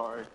hard.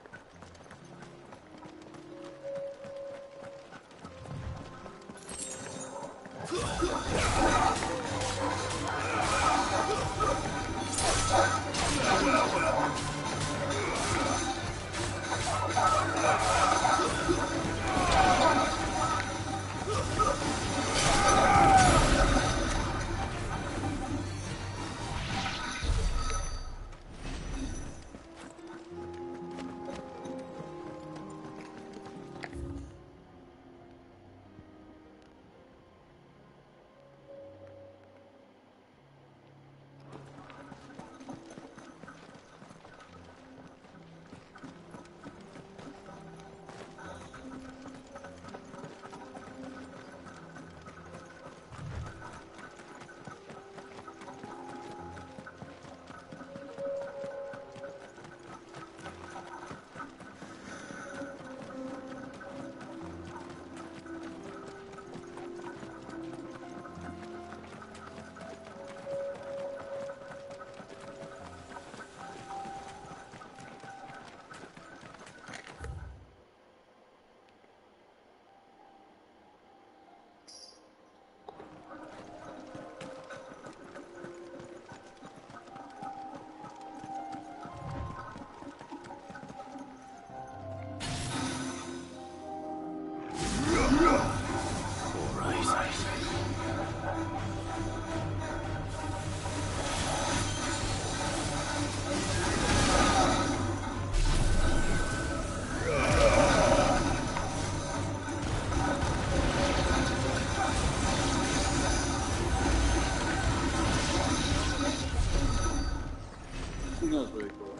That was really cool.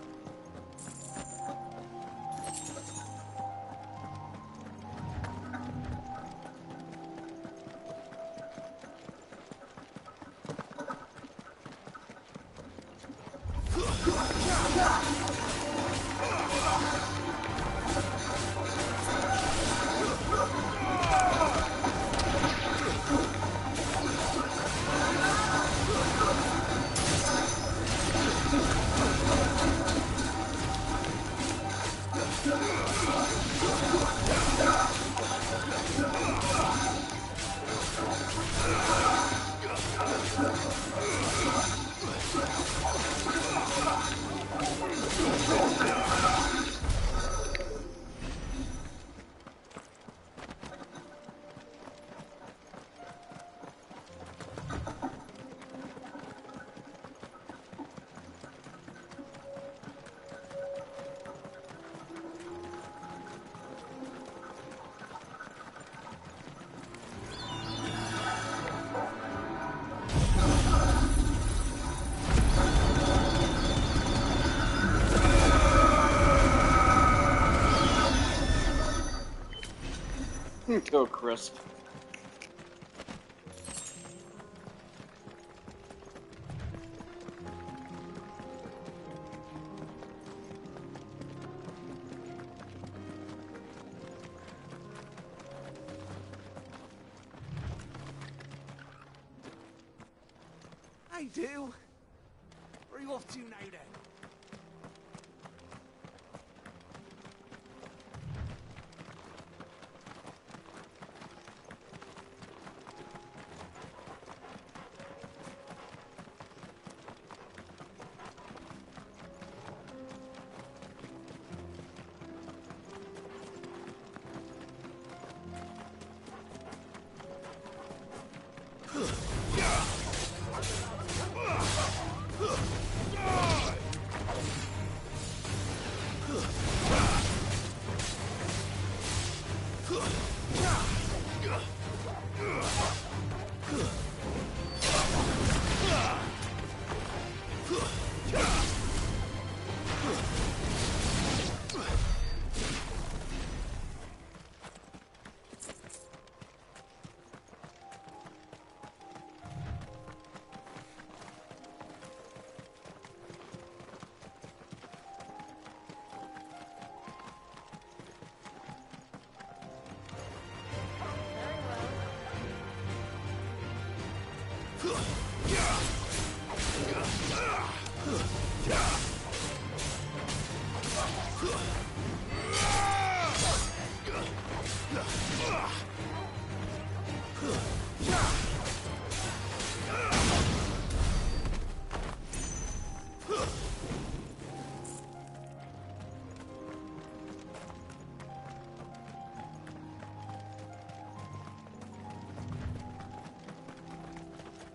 Go crisp. I do. Where are you off to now then?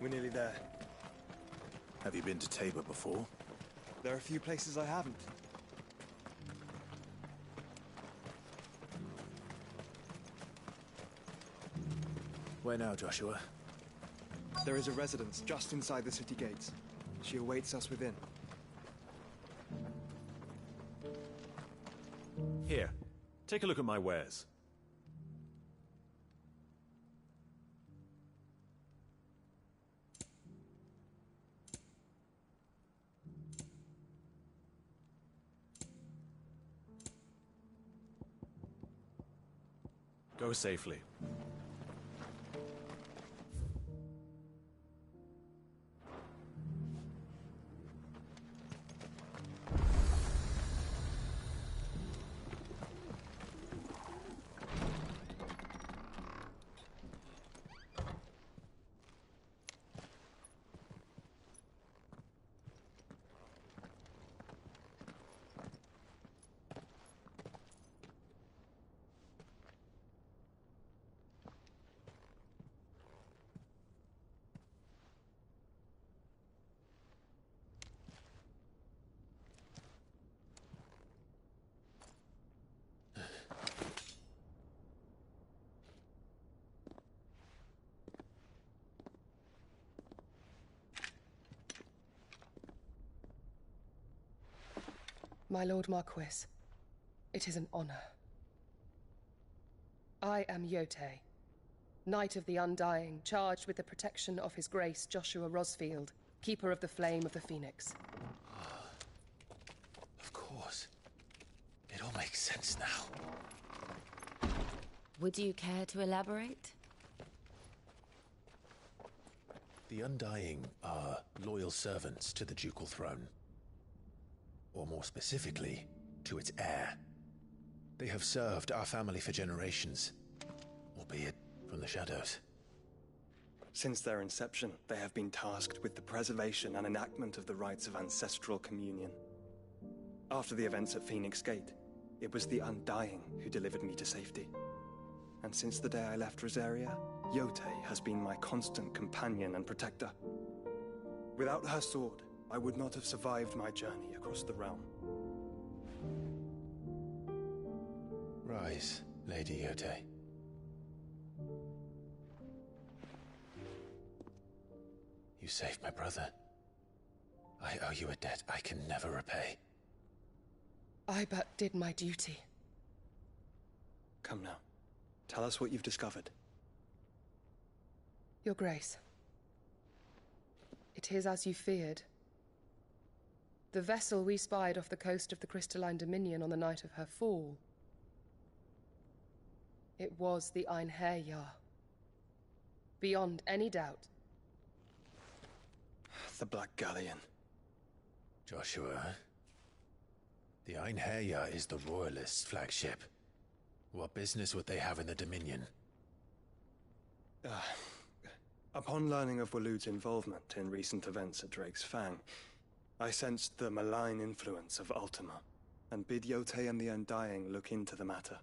We're nearly there. Have you been to Tabor before? There are a few places I haven't. Where now, Joshua? There is a residence just inside the city gates. She awaits us within. Here, take a look at my wares. Go safely. My Lord Marquis, it is an honor. I am Yotei, Knight of the Undying, charged with the protection of His Grace Joshua Rosfield, Keeper of the Flame of the Phoenix. Of course. It all makes sense now. Would you care to elaborate? The Undying are loyal servants to the ducal throne. Or more specifically, to its heir. They have served our family for generations, albeit from the shadows. Since their inception, they have been tasked with the preservation and enactment of the rites of ancestral communion. After the events at Phoenix Gate, it was the Undying who delivered me to safety. And since the day I left Rosaria, Yotei has been my constant companion and protector. Without her sword, I would not have survived my journey across the realm. Rise, Lady Yotei. You saved my brother. I owe you a debt I can never repay. I but did my duty. Come now. Tell us what you've discovered. Your Grace. It is as you feared. The vessel we spied off the coast of the Crystalline Dominion on the night of her fall. It was the Einherjar. Beyond any doubt. The Black Galleon. Joshua, the Einherjar is the Royalists' flagship. What business would they have in the Dominion? Upon learning of Waloed's involvement in recent events at Drake's Fang, I sensed the malign influence of Ultima, and bid Yotei and the Undying look into the matter.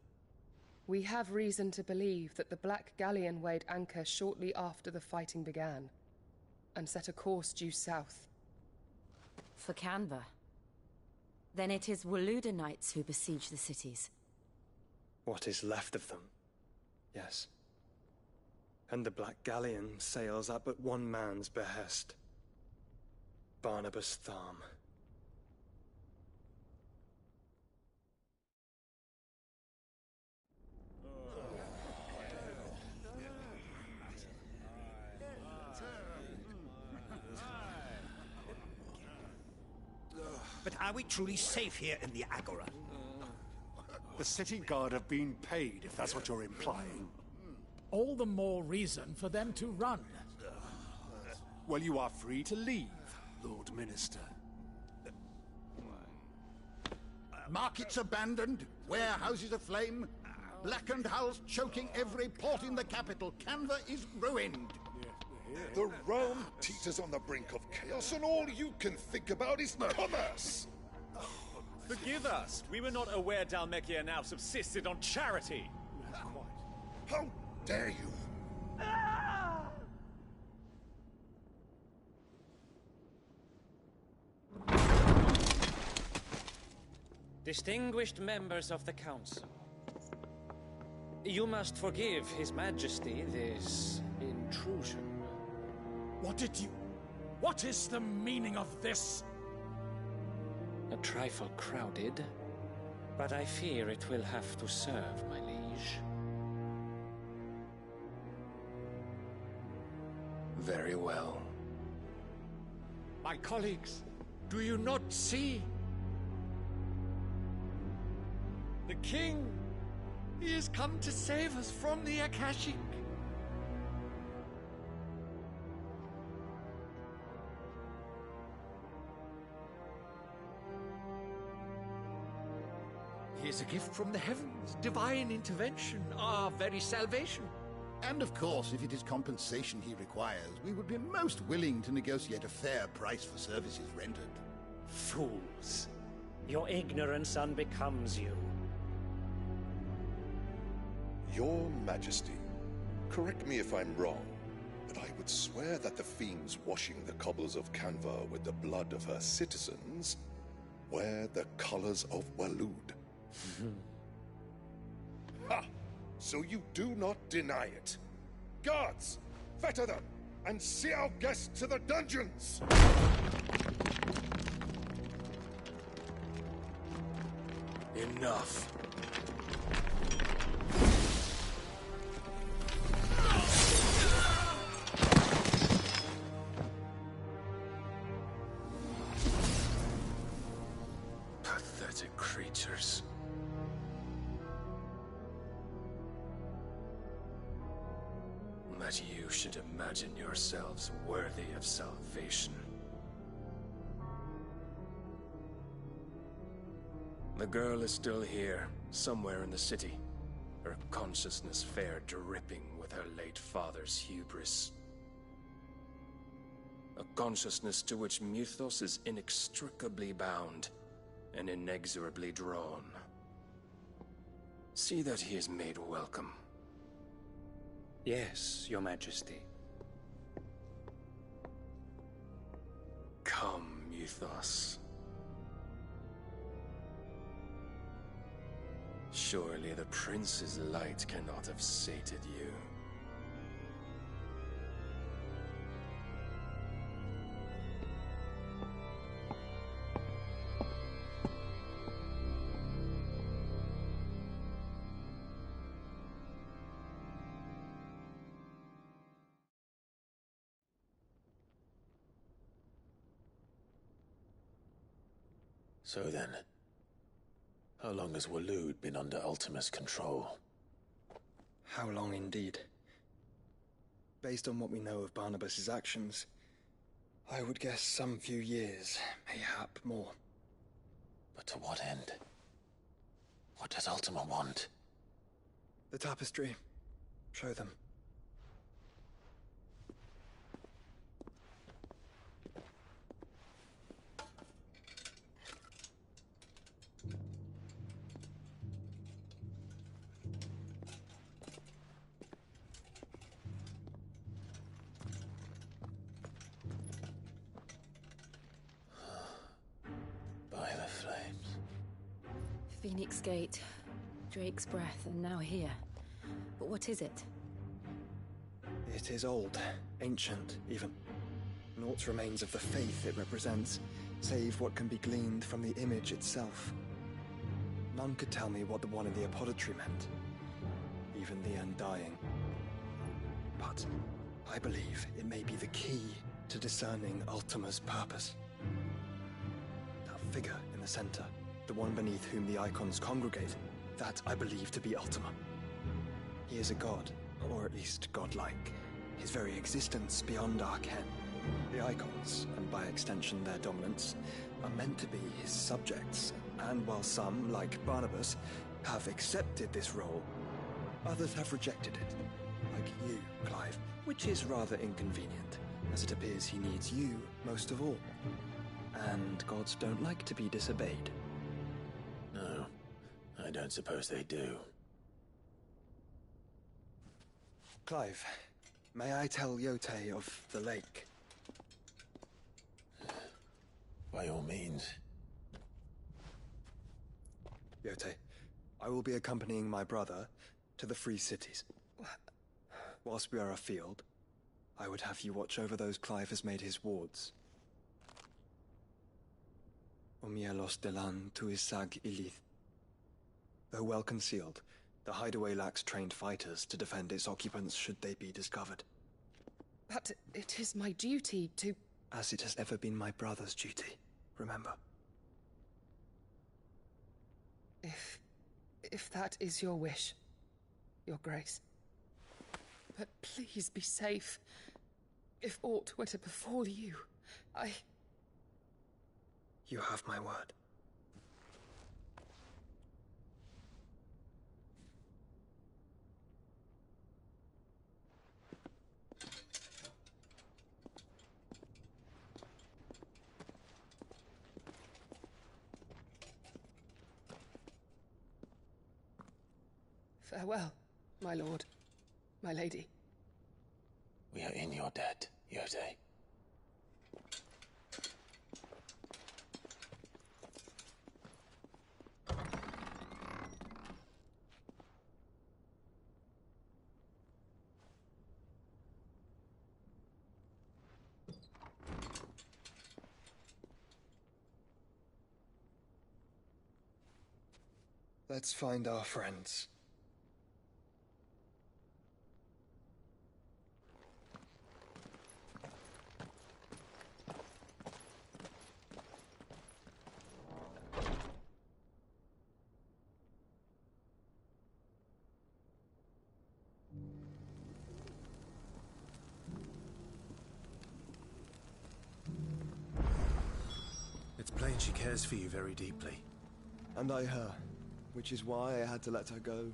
We have reason to believe that the Black Galleon weighed anchor shortly after the fighting began, and set a course due south. For Canva. Then it is Waloed knights who besiege the cities. What is left of them, yes. And the Black Galleon sails at but one man's behest. Barnabas Tharm. But are we truly safe here in the Agora? The city guard have been paid, if that's what you're implying. All the more reason for them to run. Well, you are free to leave, Lord Minister. Markets abandoned, warehouses aflame, blackened hulls choking every port in the capital. Canva is ruined. The realm teeters on the brink of chaos, and all you can think about is commerce! Forgive us! We were not aware Dhalmekia now subsisted on charity! How dare you! Distinguished members of the Council, you must forgive His Majesty this intrusion. What is the meaning of this? A trifle crowded, but I fear it will have to serve, my liege. Very well. My colleagues, do you not see? The king! He has come to save us from the Akashic! He is a gift from the heavens, divine intervention, our very salvation. And of course, if it is compensation he requires, we would be most willing to negotiate a fair price for services rendered. Fools. Your ignorance unbecomes you. Your Majesty, correct me if I'm wrong, but I would swear that the fiends washing the cobbles of Canva with the blood of her citizens wear the colors of Waloed. Ha! So you do not deny it. Guards, fetter them, and see our guests to the dungeons! Enough. Pathetic creatures. That you should imagine yourselves worthy of salvation. The girl is still here, somewhere in the city, her consciousness fair dripping with her late father's hubris. A consciousness to which Mythos is inextricably bound and inexorably drawn. See that he is made welcome. Yes, Your Majesty. Come, Mythos. Surely the prince's light cannot have sated you. So then, how long has Waloed been under Ultima's control? How long indeed? Based on what we know of Barnabas's actions, I would guess some few years, mayhap more. But to what end? What does Ultima want? The tapestry. Show them. Phoenix Gate, Drake's Breath, and now here. But what is it? It is old, ancient, even. Naught remains of the faith it represents, save what can be gleaned from the image itself. None could tell me what the one in the apothecary meant, even the Undying. But I believe it may be the key to discerning Ultima's purpose. That figure in the center, the one beneath whom the icons congregate, that I believe to be Ultima. He is a god, or at least godlike, his very existence beyond our ken. The icons, and by extension their dominance, are meant to be his subjects, and while some, like Barnabas, have accepted this role, others have rejected it, like you, Clive, which is rather inconvenient, as it appears he needs you most of all. And gods don't like to be disobeyed. No, I don't suppose they do. Clive, may I tell Yote of the lake? By all means. Yote, I will be accompanying my brother to the Free Cities. Whilst we are afield, I would have you watch over those Clive has made his wards. Omielos delan tuisag ilith. Though well concealed, the hideaway lacks trained fighters to defend its occupants should they be discovered. But it is my duty to... As it has ever been my brother's duty, remember. If that is your wish, Your Grace. But please be safe. If aught were to befall you, You have my word. Farewell, my lord, my lady. We are in your debt, Yote. Let's find our friends. It's plain she cares for you very deeply. And I her, which is why I had to let her go.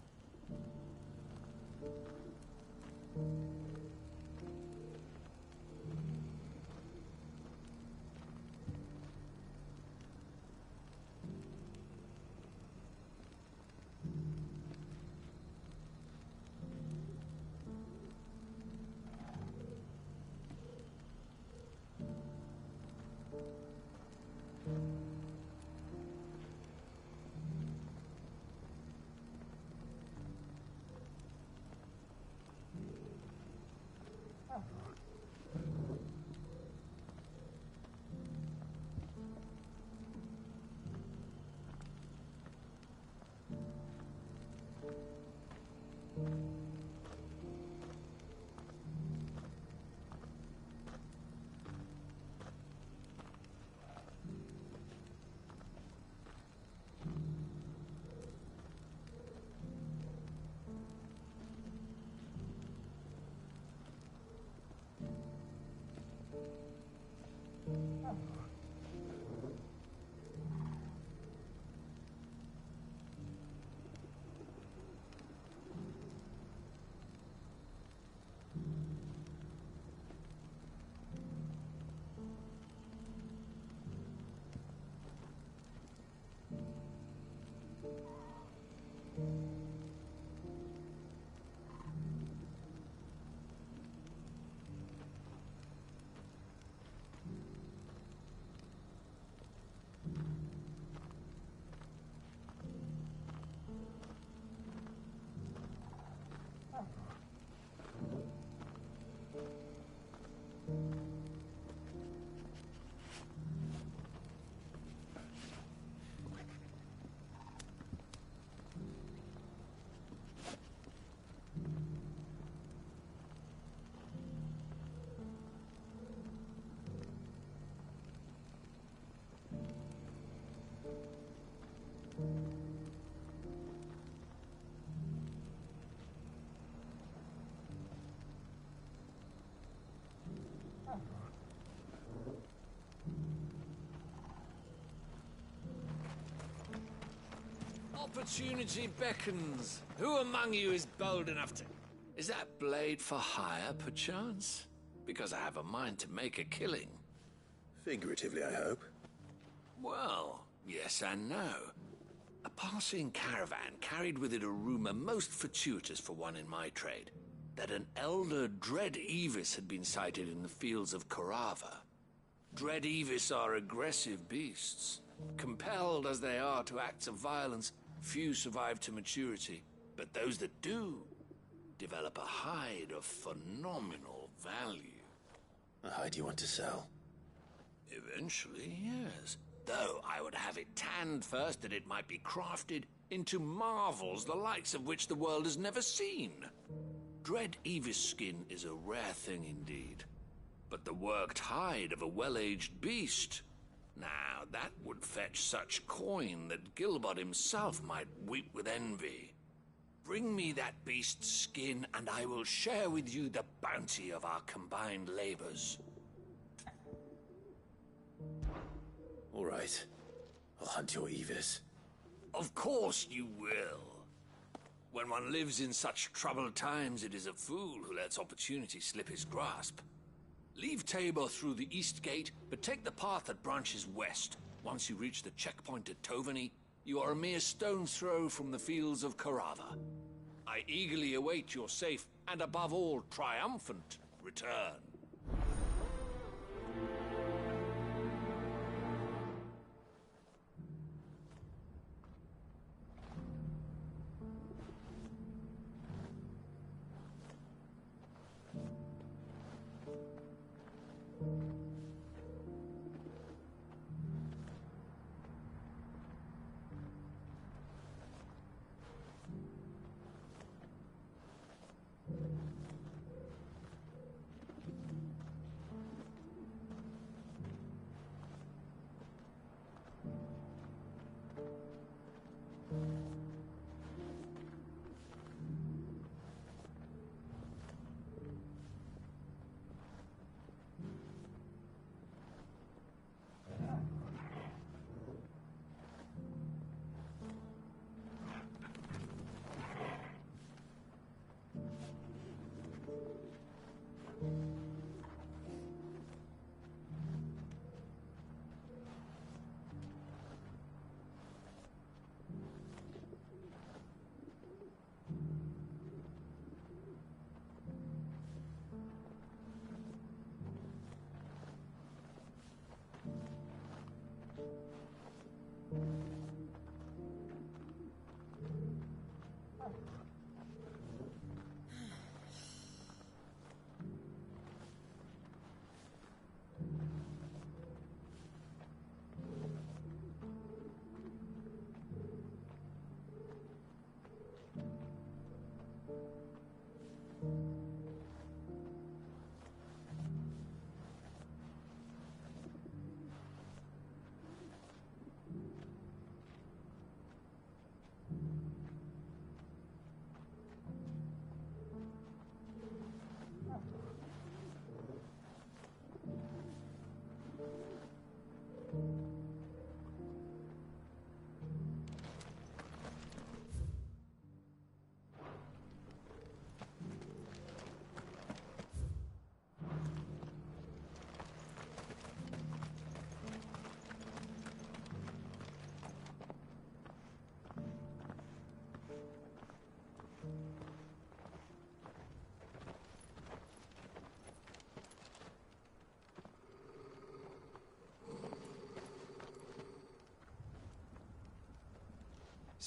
Opportunity beckons. Who among you is bold enough to... Is that blade for hire, perchance? Because I have a mind to make a killing. Figuratively, I hope. Well, yes and no. A passing caravan carried with it a rumor most fortuitous for one in my trade, that an elder Dread Evis had been sighted in the fields of Korava. Dread Evis are aggressive beasts, compelled as they are to acts of violence Few survive to maturity, but those that do develop a hide of phenomenal value. A hide you want to sell? Eventually, yes. Though I would have it tanned first that it might be crafted into marvels the likes of which the world has never seen. Dread Evis skin is a rare thing indeed. But the worked hide of a well-aged beast... Now, that would fetch such coin that Gilbert himself might weep with envy. Bring me that beast's skin, and I will share with you the bounty of our combined labors. All right. I'll hunt your Evis. Of course you will. When one lives in such troubled times, it is a fool who lets opportunity slip his grasp. Leave Tabor through the east gate, but take the path that branches west. Once you reach the checkpoint at Tovany, you are a mere stone's throw from the fields of Carava. I eagerly await your safe, and above all, triumphant return.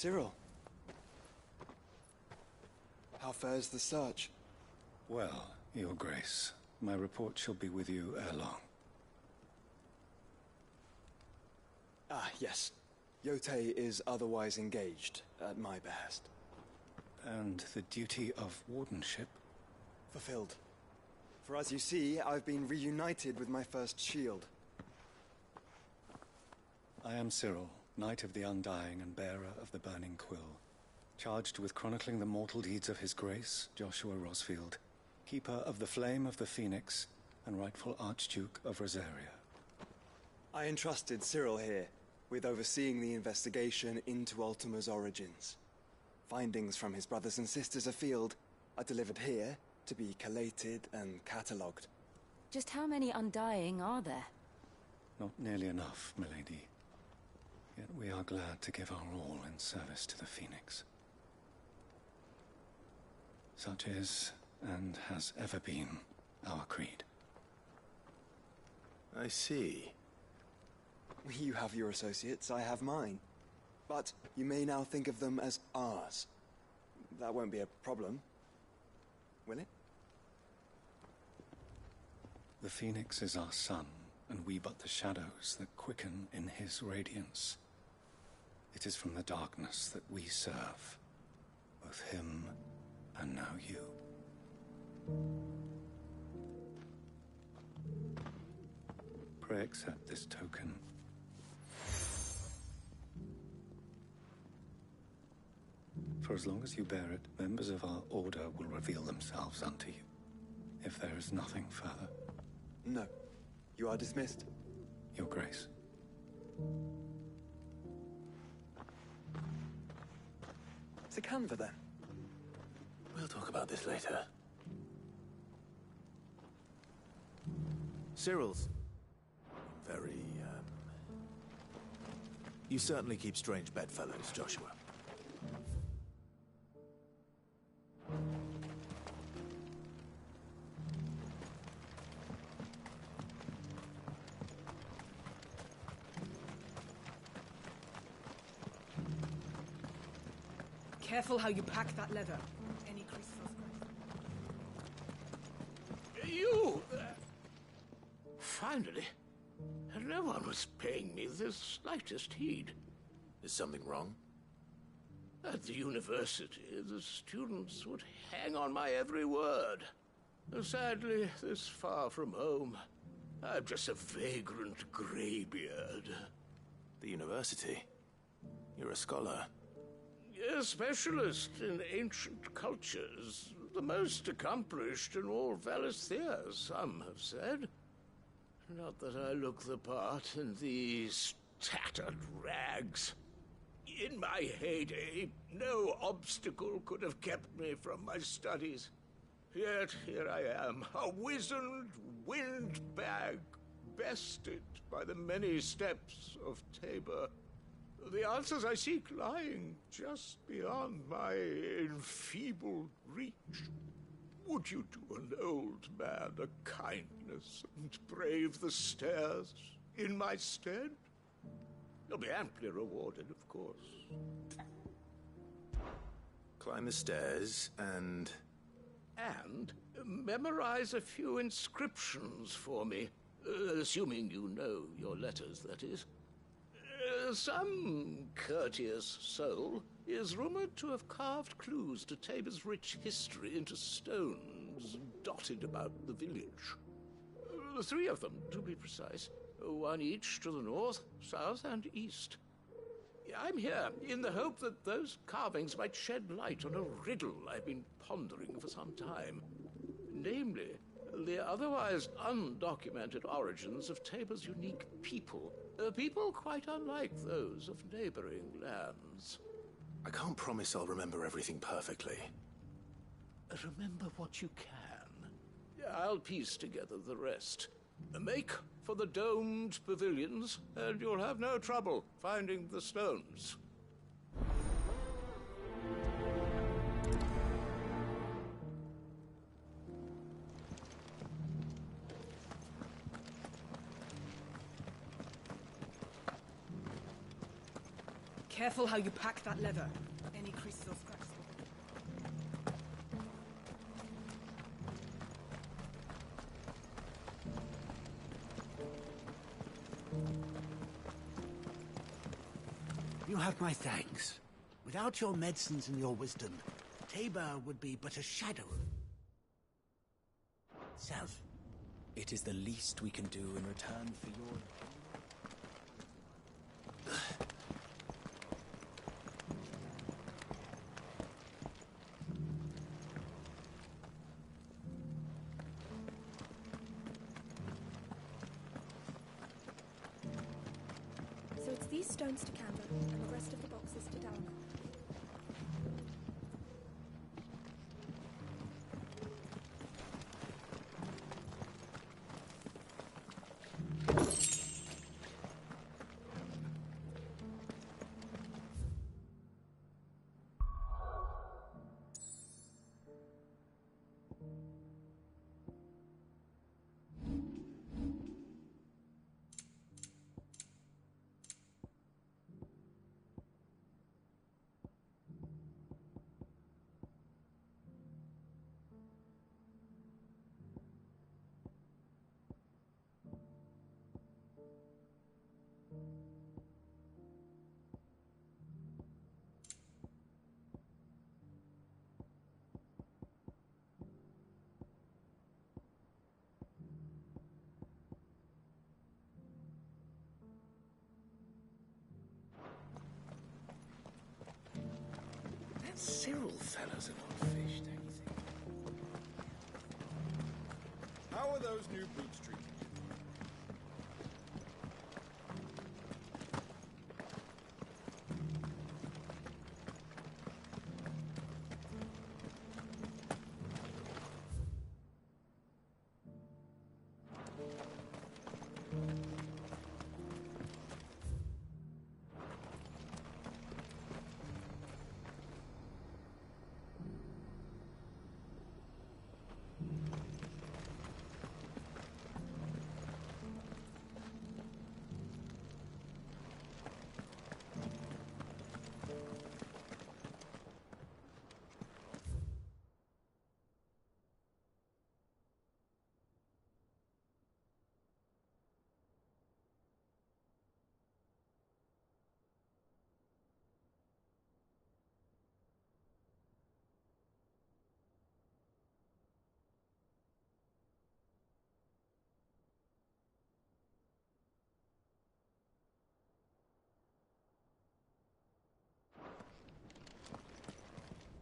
Cyril. How fares the search? Well, Your Grace, my report shall be with you ere long. Ah, yes. Yotei is otherwise engaged, at my behest. And the duty of wardenship? Fulfilled. For as you see, I've been reunited with my first shield. I am Cyril, Knight of the Undying and bearer of the Burning Quill, charged with chronicling the mortal deeds of His Grace, Joshua Rosfield, Keeper of the Flame of the Phoenix, and rightful Archduke of Rosaria. I entrusted Cyril here with overseeing the investigation into Ultima's origins. Findings from his brothers and sisters afield are delivered here to be collated and catalogued. Just how many Undying are there? Not nearly enough, milady. Yet we are glad to give our all in service to the Phoenix. Such is, and has ever been, our creed. I see. You have your associates, I have mine. But you may now think of them as ours. That won't be a problem, will it? The Phoenix is our sun, and we but the shadows that quicken in his radiance. It is from the darkness that we serve, both him and now you. Pray accept this token. For as long as you bear it, members of our order will reveal themselves unto you, if there is nothing further. No. You are dismissed. Your Grace. It's a Canva, then. We'll talk about this later. Cyril's very, You certainly keep strange bedfellows, Joshua. Careful how you pack that leather. Any creases or You! Finally. No one was paying me the slightest heed. Is something wrong? At the university, the students would hang on my every word. Sadly, this far from home, I'm just a vagrant graybeard. The university? You're a scholar. A specialist in ancient cultures. The most accomplished in all Valisthea, some have said. Not that I look the part in these tattered rags. In my heyday, no obstacle could have kept me from my studies. Yet here I am, a wizened windbag, bested by the many steps of Tabor. The answers I seek lying just beyond my enfeebled reach. Would you do an old man a kindness and brave the stairs in my stead? You'll be amply rewarded, of course. Climb the stairs and... And memorize a few inscriptions for me. Assuming you know your letters, that is. Some courteous soul is rumored to have carved clues to Tabor's rich history into stones dotted about the village. 3 of them, to be precise. 1 each to the north, south, and east. I'm here in the hope that those carvings might shed light on a riddle I've been pondering for some time. Namely, the otherwise undocumented origins of Tabor's unique people. People quite unlike those of neighboring lands. I can't promise I'll remember everything perfectly. Remember what you can. I'll piece together the rest. Make for the domed pavilions, and you'll have no trouble finding the stones. Careful how you pack that leather. Any creases or scratches. You have my thanks. Without your medicines and your wisdom, Tabor would be but a shadow of itself. It is the least we can do in return for your... So it's these stones to Canva, and the rest of the boxes to Dalma. Cyril fellows are not fish, don't you think? How are those new boots treated?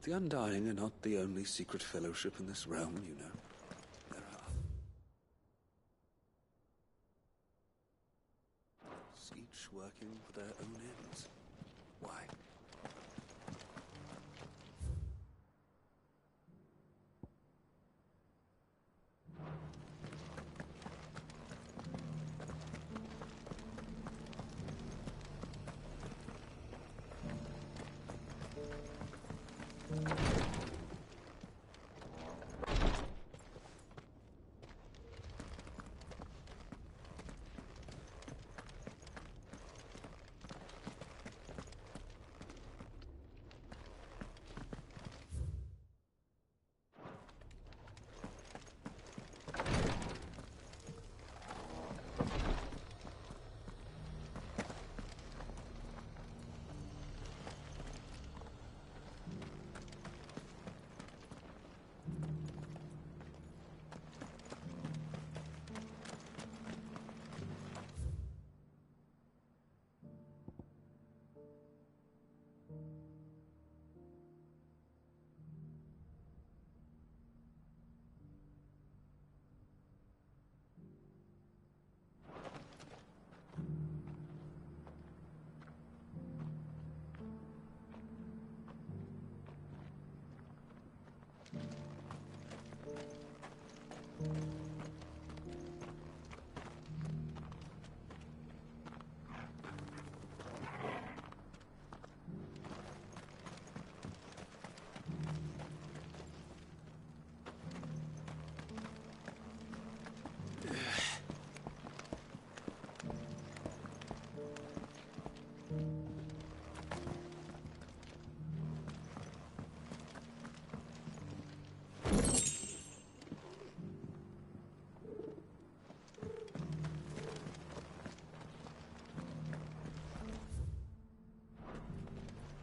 The Undying are not the only secret fellowship in this realm, you know. There are others, each working for their own ends. Why?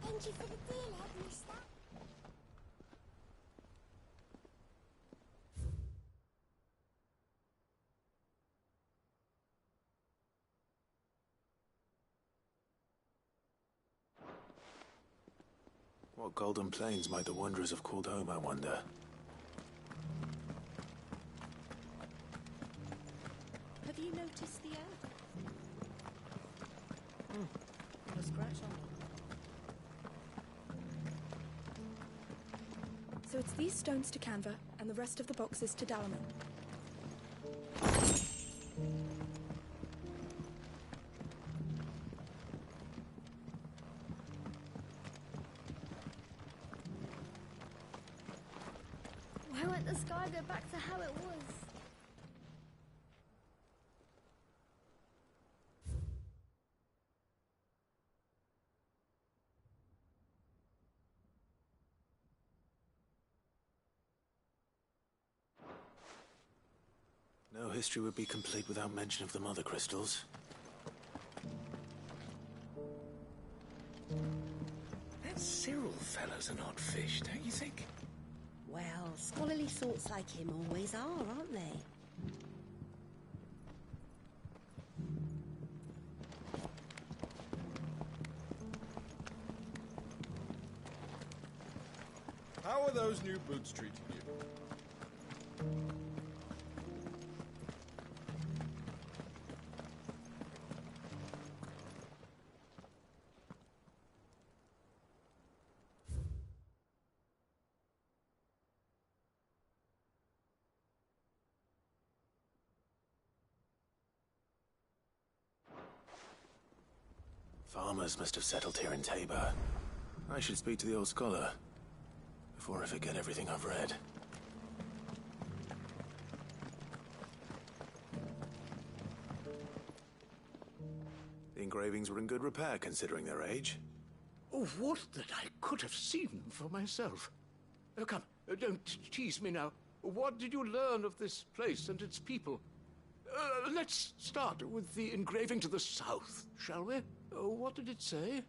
Thank you for the deal, Mister. What golden plains might the wanderers have called home, I wonder? Have you noticed the earth? Not a scratch on it. So it's these stones to Canva, and the rest of the boxes to Dalaman. Why won't the sky go back to how it was? No history would be complete without mention of the mother crystals. That Cyril fellow's an odd fish, don't you think? Well, scholarly sorts like him always are, aren't they? are those new boots treating you? Farmers must have settled here in Tabor. I should speak to the old scholar before I forget everything I've read. The engravings were in good repair considering their age. Oh, would that I could have seen them for myself. Oh, come, don't tease me now. What did you learn of this place and its people? Let's start with the engraving to the south, shall we? What did it say?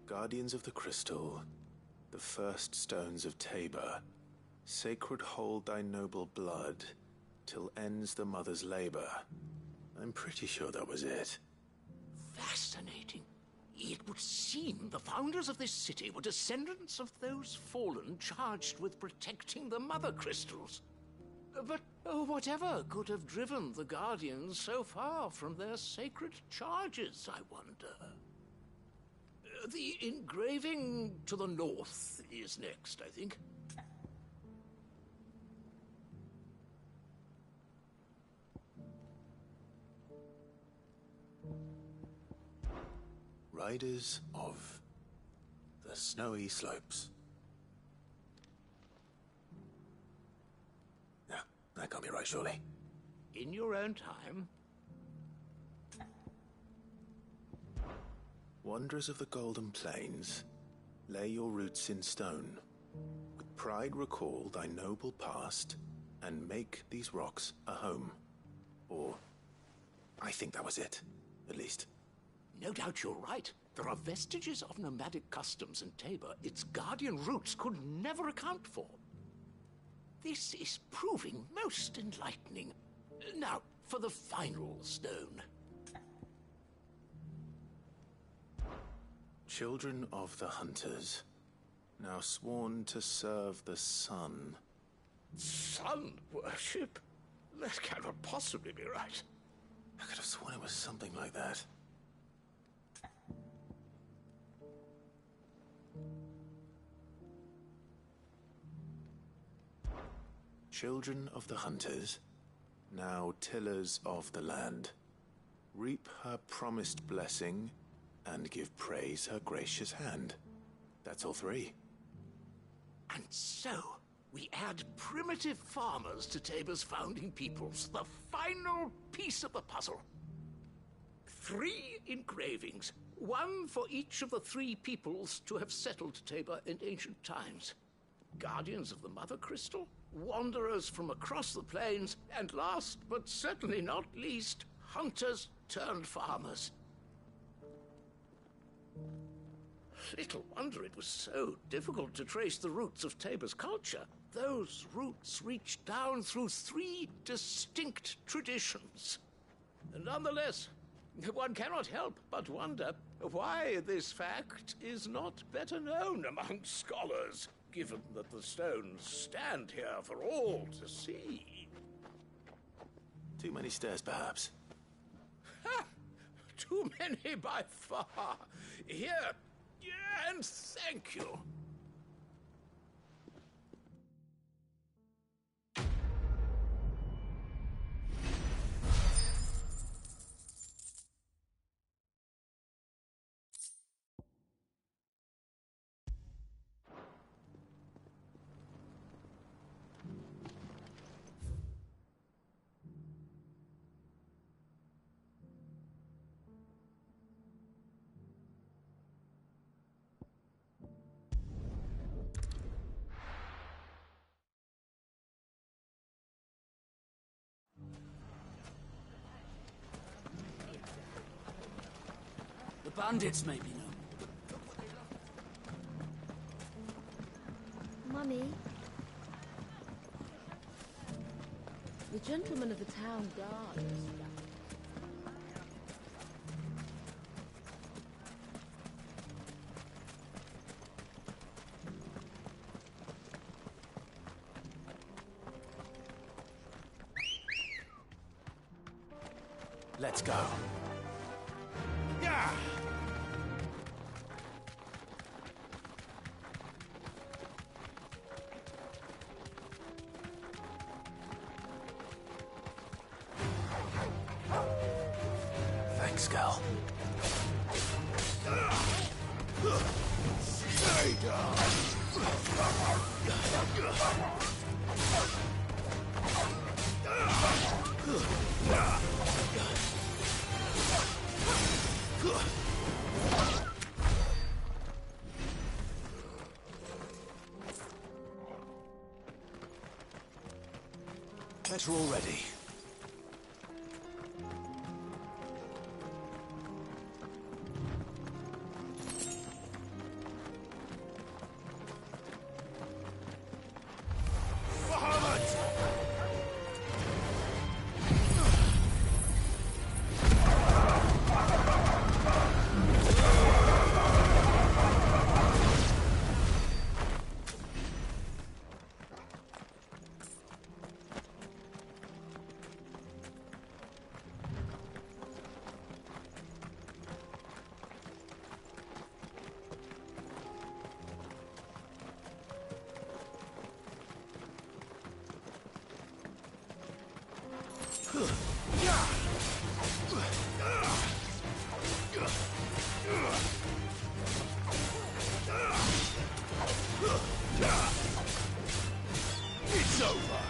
Guardians of the Crystal, the first stones of Tabor, sacred hold thy noble blood, till ends the mother's labor. I'm pretty sure that was it. Fascinating. It would seem the founders of this city were descendants of those fallen charged with protecting the mother crystals. But whatever could have driven the Guardians so far from their sacred charges, I wonder? The engraving to the north is next, I think. Riders of the Snowy Slopes. No, that can't be right, surely. In your own time. Wanderers of the Golden Plains, lay your roots in stone. With pride recall thy noble past, and make these rocks a home. Or, I think that was it, at least. No doubt you're right. There are vestiges of nomadic customs in Tabor its guardian roots could never account for. This is proving most enlightening. Now, for the final stone. Children of the Hunters, now sworn to serve the sun. Sun worship? That cannot possibly be right. I could have sworn it was something like that. Children of the Hunters, now tillers of the land, reap her promised blessing and give praise her gracious hand. That's all three. And so, we add primitive farmers to Tabor's founding peoples, the final piece of the puzzle. 3 engravings, one for each of the 3 peoples to have settled Tabor in ancient times. Guardians of the Mother Crystal, wanderers from across the plains, and last but certainly not least, hunters turned farmers. Little wonder it was so difficult to trace the roots of Tabor's culture. Those roots reach down through 3 distinct traditions. Nonetheless, one cannot help but wonder why this fact is not better known among scholars, given that the stones stand here for all to see. Too many stairs, perhaps. Ha! Too many by far. Here, and thank you. The bandits may be known. Mummy? The gentleman of the town guard. Let's go. Yeah! Thanks, Gal. Stay down! Better already. It's over.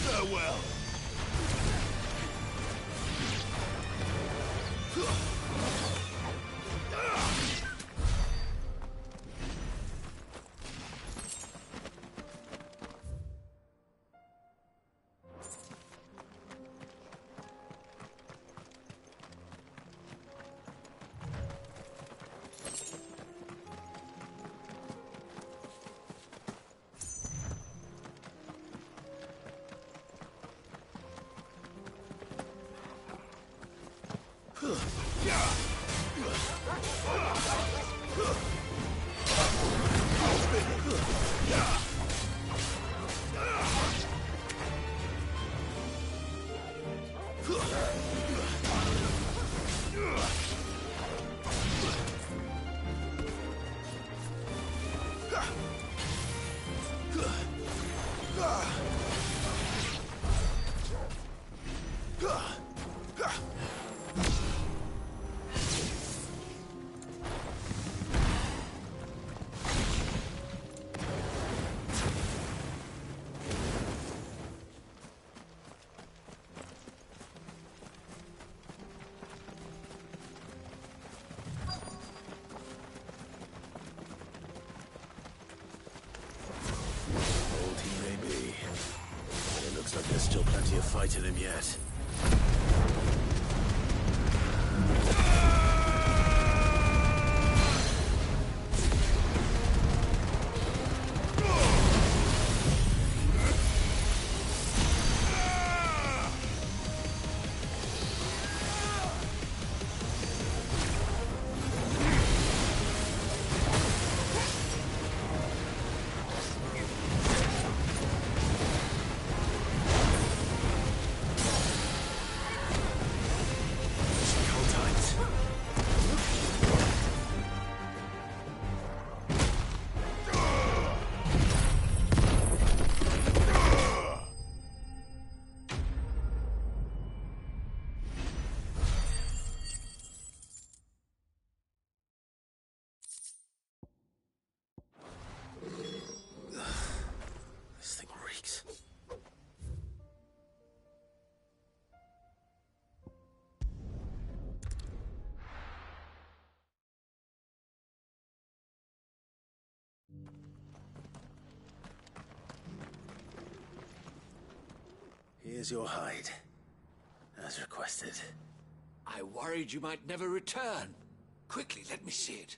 Farewell. Looks like there's still plenty of fight in him yet. Hold tight. Here's your hide, as requested. I worried you might never return. Quickly, let me see it.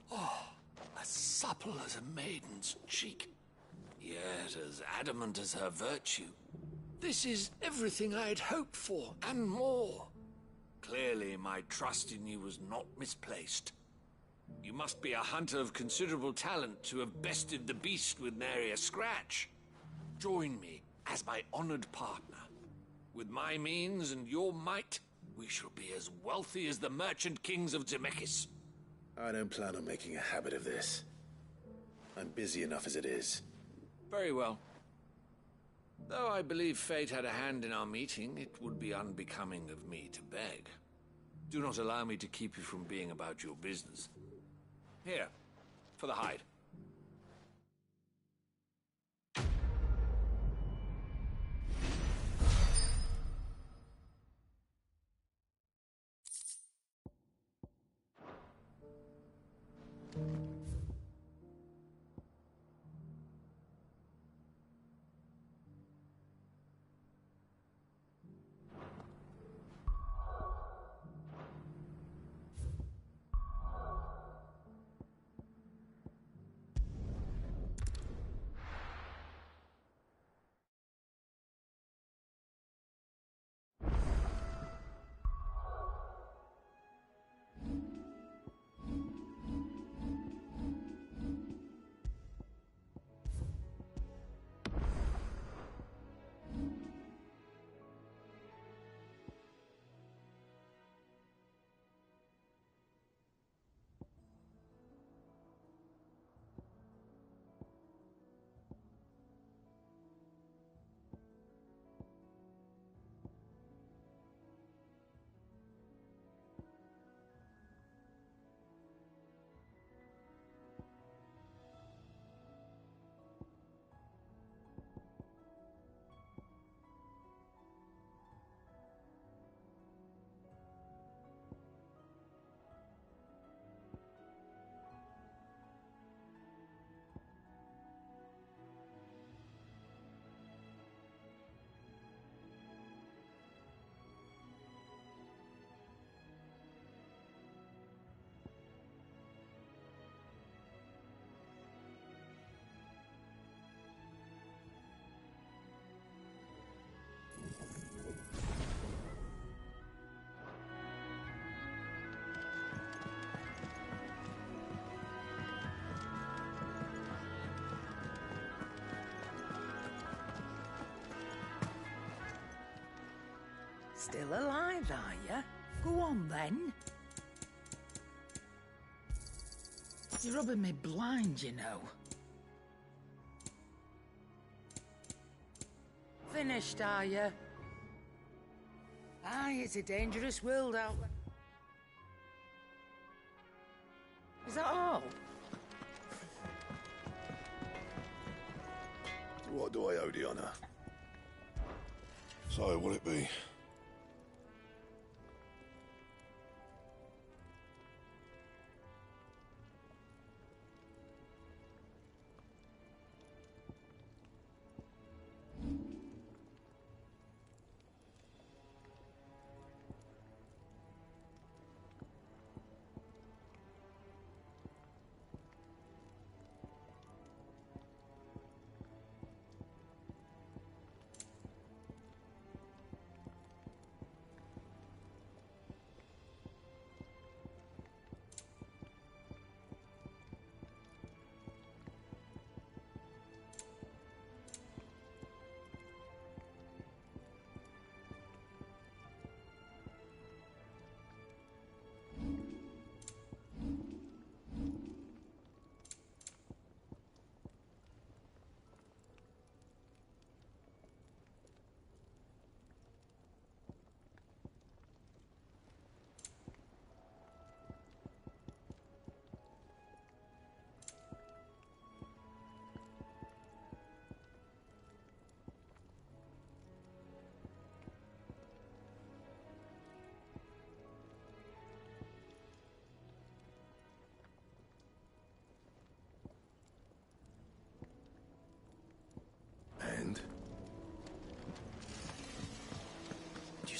Oh, as supple as a maiden's cheek, yet as adamant as her virtue. This is everything I had hoped for, and more. Clearly, my trust in you was not misplaced. You must be a hunter of considerable talent to have bested the beast with nary a scratch. Join me as my honored partner. With my means and your might, we shall be as wealthy as the merchant kings of Zemeckis. I don't plan on making a habit of this. I'm busy enough as it is. Very well. Though I believe fate had a hand in our meeting, it would be unbecoming of me to beg. Do not allow me to keep you from being about your business. Here, for the hide. Still alive, are you? Go on, then. You're rubbing me blind, you know. Finished, are you? Aye, it's a dangerous world out there. Is that all? What do I owe the honor? So, will it be?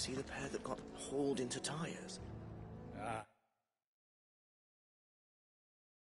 See the pair that got hauled into tires?